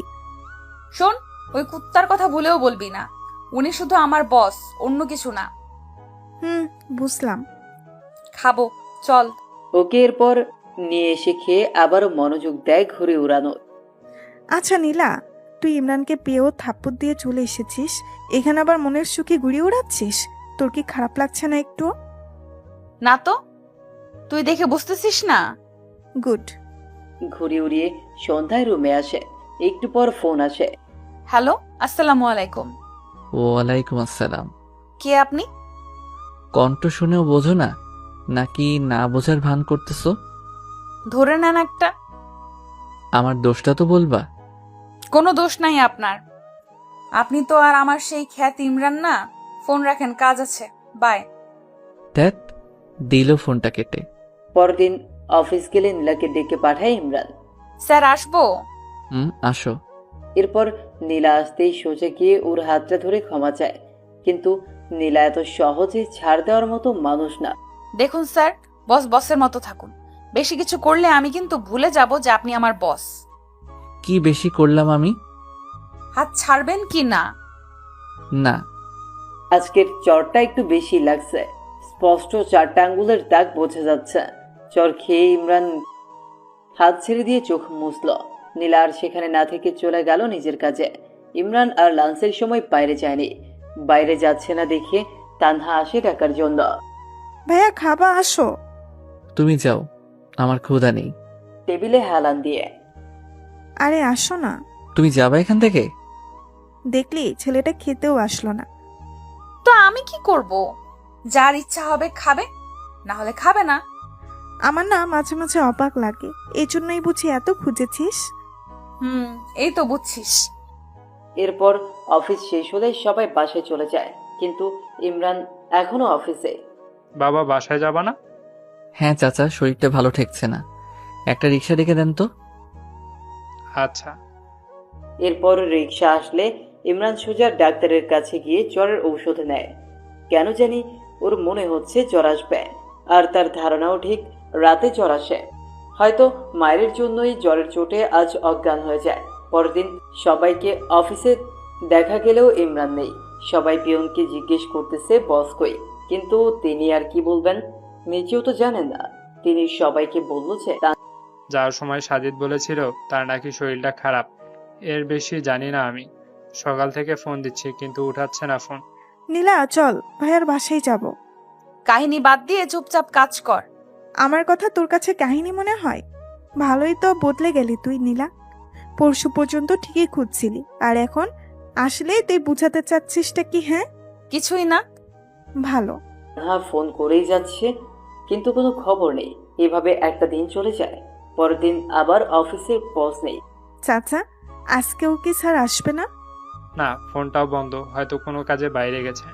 শোন, ওই কুত্তার কথা ভুলেও বলবি না। উনি শুধু আমার বস, অন্য কিছু না। বুঝলাম। খাবো, চল। ওকে এরপর নিয়ে এসে খেয়ে আবারও মনোযোগ দেয় ঘুরে উড়ানো। আচ্ছা নীলা, তুই ইমরানকে পেয়েও থাপ্পড় দিয়ে চলে এসেছিস, এখানে আবার মনের সুখে ঘুরে উড়াচ্ছিস। তোর কি খারাপ লাগছে না একটু? না তো, তুই দেখে বুঝতেছিস না? গুড। ঘুরে উড়িয়ে সন্ধ্যায় রুমে আসে। একটু পর ফোন আসে। হ্যালো, আসসালামু আলাইকুম। ওয়ালাইকুম আসসালাম। কে আপনি? কণ্ঠ শুনেও বোঝো না, নাকি না বোঝার ভান করতেছো? ধরে নেন একটা। আমার দোষটা তো বলবা। কোনো দোষ নাই আপনার। আপনি তো আর আমার সেই খ্যাত ইমরান না। ফোন রাখেন, কাজ আছে, বাই। ধ্যাত, দিল ফোনটা কেটে। পরদিন অফিস গেলে নীলাকে ডেকে পাঠায় ইমরান। স্যার আসবো? আসো। এরপর নীলা আসতেই সোজা গিয়ে ওর হাতটা ধরে ক্ষমা চায়। কিন্তু নীলা এত সহজে ছাড় দেওয়ার মতো মানুষ না। দেখুন স্যার, বস বসের মতো থাকুন। বেশি কিছু করলে আমি কিন্তু ভুলে যাব যে আপনি আমার বস। কি বেশি করলাম আমি? হাত ছাড়বেন কি না? না। আজকের চরটা একটু বেশি লাগছে। স্পষ্ট 4টা আঙ্গুলের দাগ বোঝা যাচ্ছে। চর খেয়ে ইমরান হাত ছেড়ে দিয়ে চোখ মুছল। নীলা আর সেখানে না থেকে চলে গেল নিজের কাজে। ইমরান আর লাঞ্চের সময় বাইরে যায়নি। বাইরে যাচ্ছে না দেখে তানহা আসে ডাকার জন্য। ভাইয়া খাবা, আসো। তুমি যাও, আমার ক্ষুধা নেই। টেবিলে হেলান দিয়ে। আরে আসো না। তুমি যাবে এখান থেকে? দেখলি ছেলেটা খেতেও আসলো না। তো আমি কি করব? যার ইচ্ছা হবে খাবে, না হলে খাবে না। আমার না মাঝে মাঝে অবাক লাগে, এই জন্যই বুঝি এত খুঁজেছিস। এই তো বুঝছিস। এরপর অফিস শেষ হলে সবাই বাসায় চলে যায়, কিন্তু ইমরান এখনো অফিসে। বাবা, বাসায় যাবা না? হ্যাঁ চাচা, শরীরটা ভালো ঠেকছে না, একটা রিক্সা ডেকে দেন তো। আচ্ছা। এরপর রিক্সা আসলে ইমরান সোজা ডাক্তারের কাছে গিয়ে জ্বরের ঔষধ নেয়। কেন জানি ওর মনে হচ্ছে জ্বর আসবে, আর তার ধারণাও ঠিক রাতে জ্বর আসে। হয়তো মায়ের জন্যই জ্বরের চোটে আজ অজ্ঞান হয়ে যায়। পরদিন সবাইকে অফিসে দেখা গেলেও ইমরান নেই। সবাই পিয়নকে জিজ্ঞেস করতেছে বস কই, কিন্তু তিনি আর কি বলবেন, নিজেও তো জানেন না। তিনি সবাইকে বলল যে যাওয়ার সময় সাজিদ বলেছিল তার নাকি শরীরটা খারাপ। এর বেশি জানি না আমি। সকাল থেকে ফোন দিচ্ছি কিন্তু উঠাচ্ছে না ফোন। নীলা চল, ভাইয়ার বাসায় যাব। কাহিনী বাদ দিয়ে চুপচাপ কাজ কর। আমার কথা তোর কাছে কাহিনী মনে হয়? ভালোই তো বদলে গেলি তুই নীলা। পরশু পর্যন্ত ঠিকই খুঁজছিলি, আর এখন আসলেই তুই বুঝাতে চাচ্ছিসটা কি? হ্যাঁ, কিছুই না। ভালো। হ্যাঁ, ফোন করেই যাচ্ছে কিন্তু কোনো খবর নেই। এভাবে একটা দিন চলে যায়, পরের দিন আবার অফিসে পজ নেই। চাচা, আজকেও কি স্যার আসবে না? না, ফোনটাও বন্ধ, হয়তো কোনো কাজে বাইরে গেছে,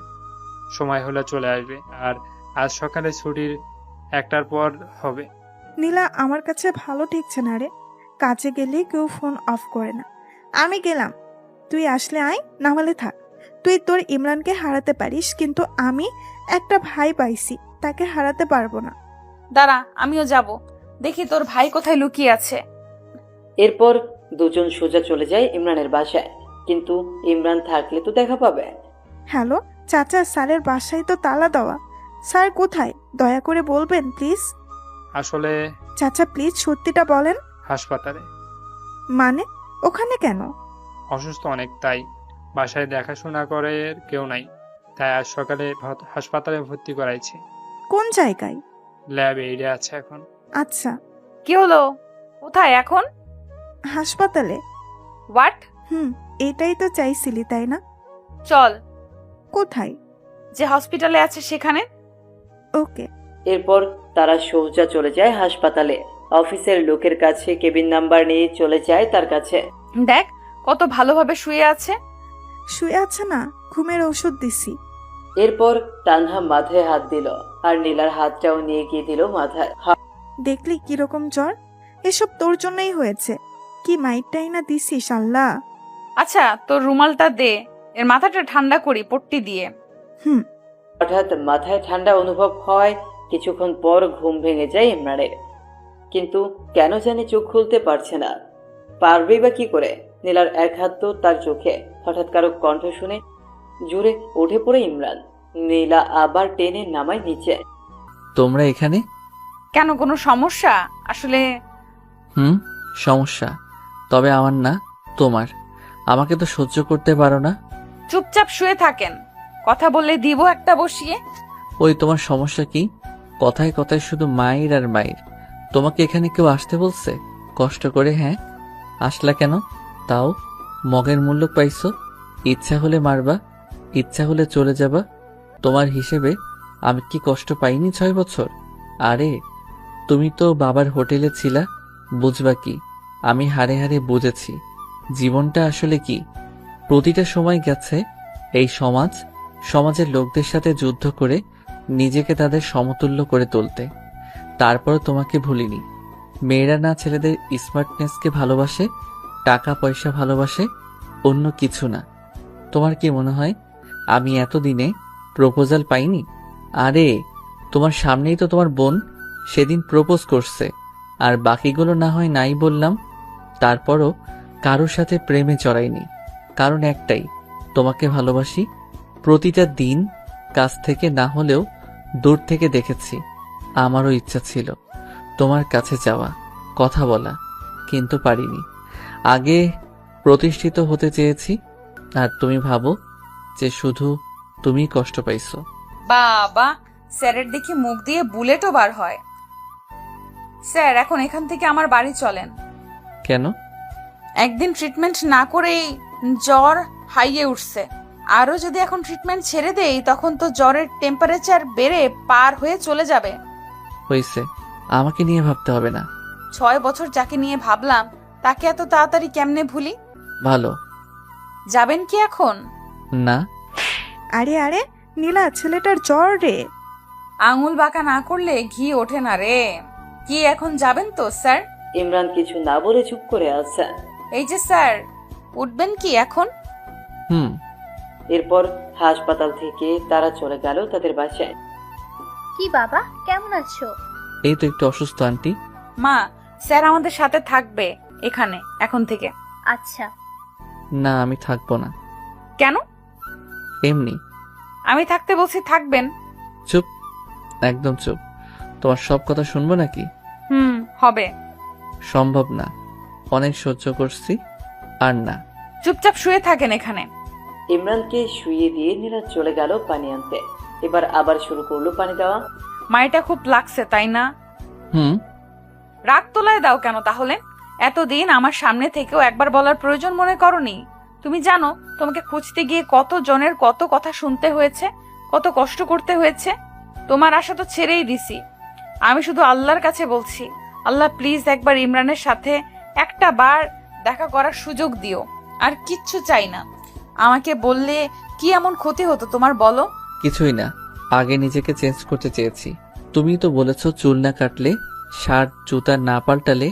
সময় হলে চলে আসবে। আর আজ সকালে ছুটির 1টার পর হবে। নীলা, আমার কাছে ভালো ঠেকছে না রে। কাজে গেলে কেউ ফোন অফ করে না। আমি গেলাম, তুই আসলে আয়, না হলে থাক। তুই তোর ইমরানকে হারাতে পারিস, কিন্তু আমি একটা ভাই পাইছি, তাকে হারাতে পারবো না। দাঁড়া, আমিও যাব, দেখি তোর ভাই কোথায় লুকিয়ে আছে। এরপর দুজন সোজা চলে যায় ইমরানের বাসায়, কিন্তু ইমরান থাকলে তো দেখা পাবে। হ্যালো চাচা, স্যারের বাসায় তো তালা দেওয়া। স্যার কোথায়, দয়া করে বলবেন প্লিজ? আসলে চাচা প্লিজ সত্যিটা বলেন। হাসপাতালে। মানে ওখানে কেন? অসুস্থ অনেক, তাই বাসায় দেখাশোনা করে কেউ নাই, তাই আজ সকালে হাসপাতালে ভর্তি করাইছি। কোন জায়গায়? ল্যাব এইডে আছে এখন। আচ্ছা। কি হলো, কোথায় এখন? হাসপাতালে। হোয়াট? এটাই তো চাইছিলি তাই না? চল। কোথায়? যে হসপিটালে আছে সেখানে। ওকে। এরপর তারা সোজা চলে যায় হাসপাতালে। অফিসের লোকের কাছে কেবিন নাম্বার নিয়ে চলে যায় তার কাছে। দেখ কত ভালোভাবে শুয়ে আছে। শুয়ে আছে না, ঘুমের ওষুধ দিছি। এরপর তানহা মাথায় হাত দিল আর নীলার হাতটাও নিয়ে গিয়ে দিল মাথায়। দেখলি কিরকম জ্বর? এসব তোর জন্যই হয়েছে। কি মাইটটাই না দিছিস আল্লাহ। আচ্ছা তোর রুমালটা দে, এর মাথাটা ঠান্ডা করি পট্টি দিয়ে। হঠাৎ মাথায় ঠান্ডা অনুভব হয়। কিছুক্ষণ পর ঘুম ভেঙে যায় ইমরানের, কিন্তু কেন জানি চোখ খুলতে পারছে না। পারবেই বা কি করে? নীলার এক হাত তো তার চোখে। হঠাৎ কারো কণ্ঠ শুনে জোরে উঠে পড়ে ইমরান। নীলা আবার টেনে নামায় নিচে। তোমরা এখানে কেন, কোনো সমস্যা? আসলে সমস্যা, তবে আমার না, তোমার। আমাকে তো সহ্য করতে পারো না। চুপচাপ শুয়ে থাকেন, কথা বললে দিব একটা বসিয়ে। ওই তোমার সমস্যা কি? কথায় কথায় শুধু মায়ের আর মায়ের। তোমাকে এখানে কেউ আসতে বলছে কষ্ট করে? হ্যাঁ, আসলা কেন? তাও মগের মূল্য পাইছো। ইচ্ছা হলে মারবা, ইচ্ছা হলে চলে যাবা। তোমার হিসেবে আমি কি কষ্ট পাইনি 6 বছর? আরে তুমি তো বাবার হোটেলে ছিলা, বুঝবা কি? আমি হারে হারে বুঝেছি জীবনটা আসলে কি। প্রতিটা সময় গেছে এই সমাজের লোকদের সাথে যুদ্ধ করে নিজেকে তাদের সমতুল্য করে তুলতে। তারপর তোমাকে ভুলিনি। মেয়েরা না ছেলেদের স্মার্টনেসকে ভালোবাসে, টাকা পয়সা ভালোবাসে, অন্য কিছু না। তোমার কি মনে হয় আমি এতদিনে প্রপোজাল পাইনি? আরে তোমার সামনেই তো তোমার বোন সেদিন প্রপোজ করছে, আর বাকিগুলো না হয় নাই বললাম। তারপরও কারোর সাথে প্রেমে জড়াইনি, কারণ একটাই, তোমাকে ভালোবাসি। প্রতিটা দিন কাছ থেকে না হলেও দূর থেকে দেখেছি। আমারও ইচ্ছা ছিল তোমার কাছে যাওয়া, কথা বলা, কিন্তু পারিনি। আগে প্রতিষ্ঠিত হতে চেয়েছি, আর তুমি ভাবো যে শুধু তুমি কষ্ট পাইছো। বাবা, স্যারের দেখি মুখ দিয়ে বুলেটও বার হয়। স্যার এখন এখান থেকে আমার বাড়ি চলেন। কেন? একদিন ট্রিটমেন্ট না করেই জ্বর হাইয়ে উঠছে। আরো যদি এখন ট্রিটমেন্ট ছেড়ে দেই তখন তো জ্বরের টেম্পারেচার বেড়ে পার হয়ে চলে যাবে। হয়েছে, আমাকে নিয়ে ভাবতে হবে না। 6 বছর যাকে নিয়ে ভাবলাম তাকে এত তাড়াতাড়ি কেমনে ভুলি? ভালো। যাবেন কি এখন? না। আরে আরে নীলা, ছেলেটার জ্বর রে। আঙুল বাঁকা না করলে ঘি ওঠে না রে। কি এখন যাবেন তো স্যার? ইমরান কিছু না বলে চুপ করে আছে। এই যে স্যার, উঠবেন কি এখন? এরপর হাসপাতাল থেকে তারা চলে গেল তাদের বাসায়। কি বাবা, কেমন আছো? এই তো একটু অসুস্থ আন্টি। মা, স্যার আমাদের সাথে থাকবে এখানে এখন থেকে। আচ্ছা। না, আমি থাকবো না। কেন? এমনি। আমি থাকতে বলছি, থাকবেন। চুপ, একদম চুপ। তোমার সব কথা শুনবো নাকি? হবে। সম্ভব না, অনেক সহ্য করছি, আর না। চুপচাপ শুয়ে থাকেন এখানে। ইমরানকে শুইয়ে দিয়ে নীলা চলে গেল পানি আনতে। এবার আবার শুরু করলো পানি দেওয়া। মাইটা খুব লাগছে তাই না? রাগ তোলায় দাও কেন তাহলে? এতদিন আমার সামনে থেকেও একবার বলার প্রয়োজন মনে করনি? তুমি জানো তোমাকে খুঁজতে গিয়ে কত জনের কত কথা শুনতে হয়েছে, কত কষ্ট করতে হয়েছে। তোমার আশা তো ছেড়েই দিছি। আমি শুধু আল্লাহর কাছে বলছি, আল্লাহ প্লিজ একবার ইমরানের সাথে একটা বার দেখা করার সুযোগ দিও। আর কিচ্ছু চাই না। আমাকে বললে কি এমন ক্ষতি হতো তোমার বলো? কিছুই না, আগে নিজেকে চেঞ্জ করতে চেয়েছি। তুমি তো বলেছো চুল না কাটলে, শার্ট জুতা না পাল্টালে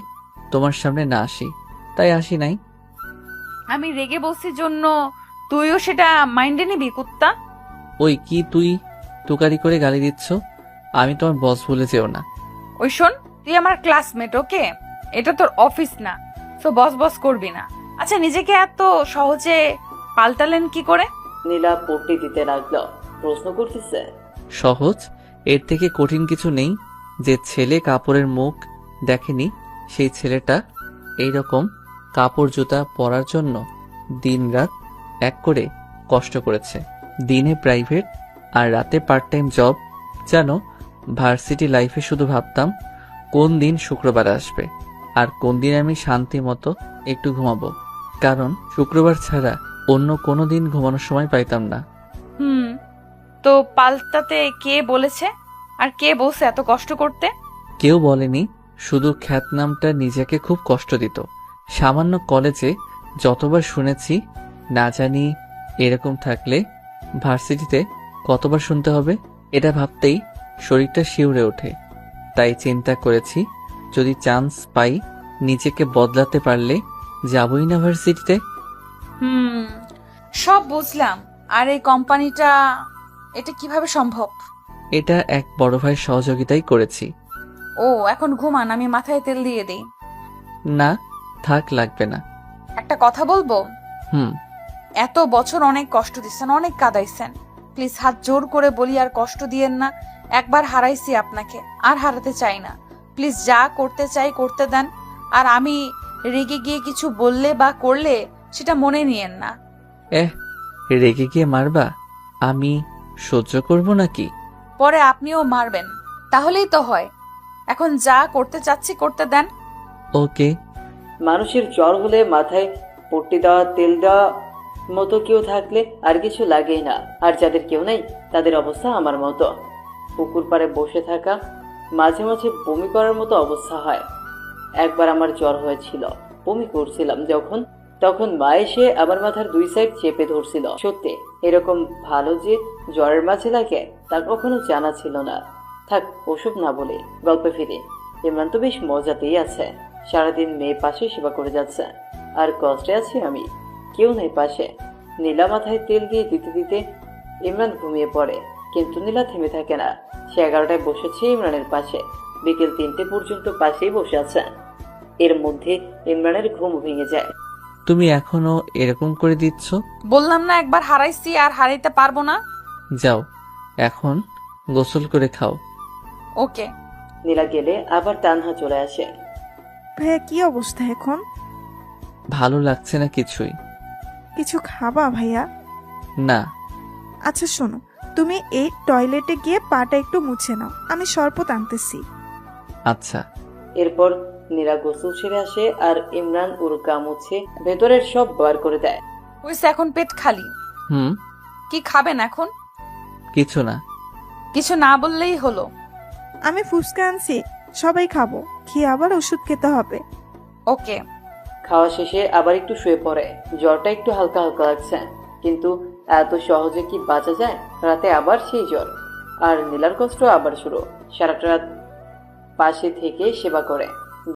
তোমার সামনে না আসি, তাই আসি নাই। আমি রেগে বলছি জন্য তুইও সেটা মাইন্ডে নিবি কুত্তা? ওই কি তুই তুকারি করে গালি দিচ্ছ? আমি তোমার বস বলে যেও না। ওই শোন, তুই আমার ক্লাসমেট, ওকে? এটা তোর অফিস না, তো বস বস করবি না। আচ্ছা, নিজেকে এত সহজে পাল্টালেন কি করে? নীলা পট্টি দিতে লাগলো। প্রশ্ন করতেছে, সহজ? এর থেকে কঠিন কিছু নেই। যে ছেলে কাপড়ের মুখ দেখেনি, সেই ছেলেটা এইরকম কাপড় জুতা পরার জন্য দিনরাত এক করে কষ্ট করেছে। দিনে প্রাইভেট আর রাতে পার্ট টাইম জব। জানো, ভার্সিটি লাইফে শুধু ভাবতাম কোন দিন শুক্রবার আসবে আর কোন দিন আমি শান্তি মতো একটু ঘুমাবো, কারণ শুক্রবার ছাড়া অন্য কোনো দিন ঘুমানোর সময় পাইতাম না। তো পাল্টাতে কে বলেছে? আর কে বলছে এত কষ্ট করতে? কেউ বলেনি, শুধু খ্যাতনামটা নিজেকে খুব কষ্ট দিত। সামান্য কলেজে যতবার শুনেছি, না জানি এরকম থাকলে ভার্সিটিতে কতবার শুনতে হবে। এটা ভাবতেই শরীরটা শিউরে ওঠে। তাই চিন্তা করেছি, যদি চান্স পাই নিজেকে বদলাতে পারলে যাবই না ভার্সিটিতে। সব বুঝলাম। আর এই কোম্পানিটা, এটা কিভাবে সম্ভব? এটা এক বড় ভাইয়ের সহযোগিতাই করেছি। ও, এখন ঘুমান, আমি মাথায় তেল দিয়ে দেই। না থাক, লাগবে না। একটা কথা বলবো? হুম। এত বছর অনেক কষ্ট দিচ্ছেন, অনেক কাঁদাইছেন। প্লিজ হাত জোর করে বলি, আর কষ্ট দিয়েন না। একবার হারাইছি আপনাকে, আর হারাতে চাই না। প্লিজ যা করতে চাই করতে দেন। আর আমি রেগে গিয়ে কিছু বললে বা করলে সেটা মনে নিয়েন না। রেগে গিয়ে মারবা? আমি সহ্য করব নাকি? পরে আপনিও মারবেন, তাহলেই তো হয়। এখন যা করতে চাচ্ছি করতে দেন। ওকে। মানুষের জ্বর হলে মাথায় পট্টি দেওয়া, তেল দেওয়া মতো কেউ থাকলে আর কিছু লাগেই না। আর যাদের কেউ নেই, তাদের অবস্থা আমার মতো। পুকুর পাড়ে বসে থাকা, মাঝে মাঝে বমি করার মতো অবস্থা হয়। একবার আমার জ্বর হয়েছিল, বমি করছিলাম যখন, তখন মা এসে আমার মাথার দুই সাইড চেপে ধরছিল। সত্যি এরকম ভালো যে জ্বরের মাঝে লাগে তা কখনো জানা ছিল না। থাক, ওসব না বলে গল্পে ফিরে। ইমরান তো বেশ মজাতেই আছে। সারাদিন মেয়ে পাশে সেবা করে যাচ্ছে, আর কষ্টে আছি আমি, কেউ নেই পাশে। নীলা মাথায় তেল দিয়ে দিতে দিতে ইমরান ঘুমিয়ে পড়ে, কিন্তু নীলা থেমে থাকে না। সে 11টায় বসেছে ইমরানের পাশে, বিকেল 3টে পর্যন্ত পাশেই বসে আছে। এর মধ্যে ইমরানের ঘুম ভেঙে যায়। তুমি এখনো এরকম করে দিচ্ছ? বললাম না একবার হারাইছি, আর হারাইতে পারবো না। যাও, এখন গোসল করে খাও। ওকে। নীলা গেলে আবার তানহা চলে আসে। ভাইয়া কি অবস্থা এখন? ভালো লাগছে না কিছুই। কিছু খাবা ভাইয়া? না। আচ্ছা শোনো, তুমি এই টয়লেটে গিয়ে পাটা একটু মুছে নাও, আমি শরবত আনতেছি। আচ্ছা। এরপর নীলা গোসল সেরে আসে, আর ইমরান ওর গা মুছে ভেতরের সব বার করে দেয়। হইছে, এখন পেট খালি। কি খাবেন এখন? কিছু না। কিছু না বললেই হলো। আমি ফুচকা আনছি, সবাই খাবো, খেয়ে আবার ওষুধ খেতে হবে। ওকে। খাওয়া শেষে আবার একটু শুয়ে পড়ে। জ্বরটা একটু হালকা হালকা লাগছে, কিন্তু এত সহজে কি বাঁচা যায়? রাতে আবার সেই জ্বর, আর নীলার কষ্ট আবার শুরু। সারাটা রাত পাশে থেকে সেবা করে।